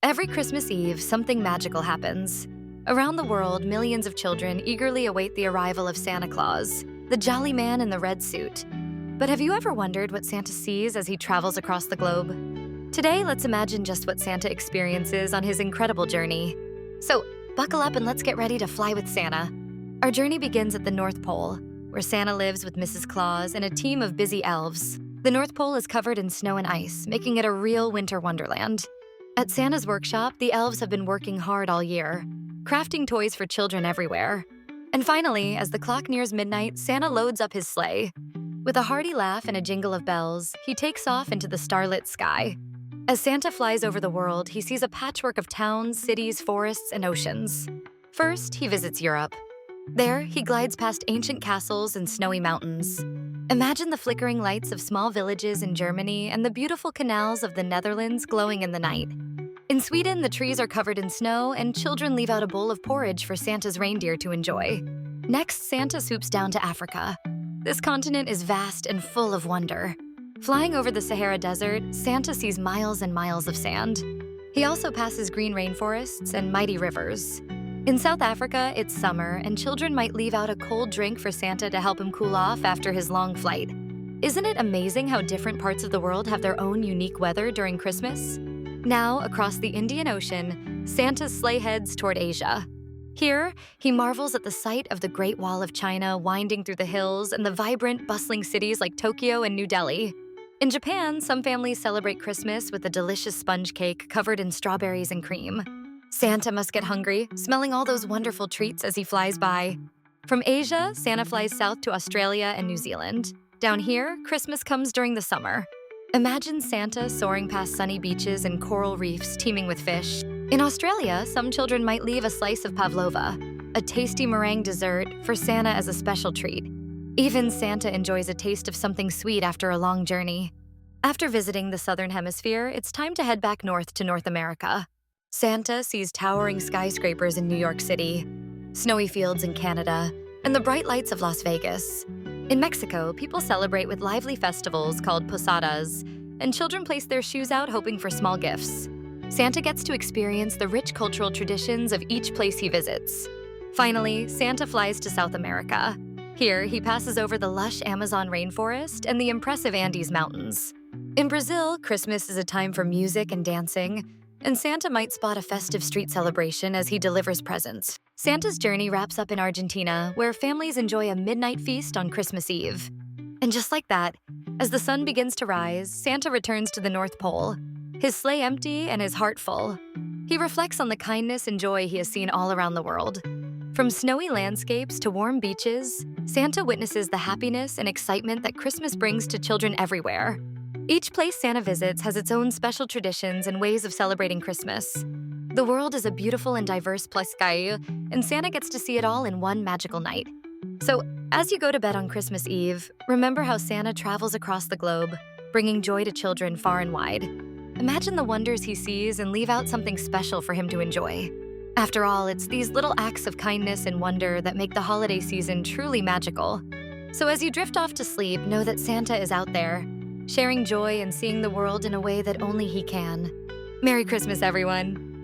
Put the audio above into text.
Every Christmas Eve, something magical happens. Around the world, millions of children eagerly await the arrival of Santa Claus, the jolly man in the red suit. But have you ever wondered what Santa sees as he travels across the globe? Today, let's imagine just what Santa experiences on his incredible journey. So, buckle up and let's get ready to fly with Santa. Our journey begins at the North Pole, where Santa lives with Mrs. Claus and a team of busy elves. The North Pole is covered in snow and ice, making it a real winter wonderland. At Santa's workshop, the elves have been working hard all year, crafting toys for children everywhere. And finally, as the clock nears midnight, Santa loads up his sleigh. With a hearty laugh and a jingle of bells, he takes off into the starlit sky. As Santa flies over the world, he sees a patchwork of towns, cities, forests, and oceans. First, he visits Europe. There, he glides past ancient castles and snowy mountains. Imagine the flickering lights of small villages in Germany and the beautiful canals of the Netherlands glowing in the night. In Sweden, the trees are covered in snow and children leave out a bowl of porridge for Santa's reindeer to enjoy. Next, Santa swoops down to Africa. This continent is vast and full of wonder. Flying over the Sahara Desert, Santa sees miles and miles of sand. He also passes green rainforests and mighty rivers. In South Africa, it's summer, and children might leave out a cold drink for Santa to help him cool off after his long flight. Isn't it amazing how different parts of the world have their own unique weather during Christmas? Now, across the Indian Ocean, Santa's sleigh heads toward Asia. Here, he marvels at the sight of the Great Wall of China winding through the hills and the vibrant, bustling cities like Tokyo and New Delhi. In Japan, some families celebrate Christmas with a delicious sponge cake covered in strawberries and cream. Santa must get hungry, smelling all those wonderful treats as he flies by. From Asia, Santa flies south to Australia and New Zealand. Down here, Christmas comes during the summer. Imagine Santa soaring past sunny beaches and coral reefs teeming with fish. In Australia, some children might leave a slice of pavlova, a tasty meringue dessert, for Santa as a special treat. Even Santa enjoys a taste of something sweet after a long journey. After visiting the Southern Hemisphere, it's time to head back north to North America. Santa sees towering skyscrapers in New York City, snowy fields in Canada, and the bright lights of Las Vegas. In Mexico, people celebrate with lively festivals called posadas, and children place their shoes out hoping for small gifts. Santa gets to experience the rich cultural traditions of each place he visits. Finally, Santa flies to South America. Here, he passes over the lush Amazon rainforest and the impressive Andes Mountains. In Brazil, Christmas is a time for music and dancing, and Santa might spot a festive street celebration as he delivers presents. Santa's journey wraps up in Argentina, where families enjoy a midnight feast on Christmas Eve. And just like that, as the sun begins to rise, Santa returns to the North Pole, his sleigh empty and his heart full. He reflects on the kindness and joy he has seen all around the world. From snowy landscapes to warm beaches, Santa witnesses the happiness and excitement that Christmas brings to children everywhere. Each place Santa visits has its own special traditions and ways of celebrating Christmas. The world is a beautiful and diverse place, and Santa gets to see it all in one magical night. So, as you go to bed on Christmas Eve, remember how Santa travels across the globe, bringing joy to children far and wide. Imagine the wonders he sees and leave out something special for him to enjoy. After all, it's these little acts of kindness and wonder that make the holiday season truly magical. So as you drift off to sleep, know that Santa is out there, sharing joy and seeing the world in a way that only he can. Merry Christmas, everyone!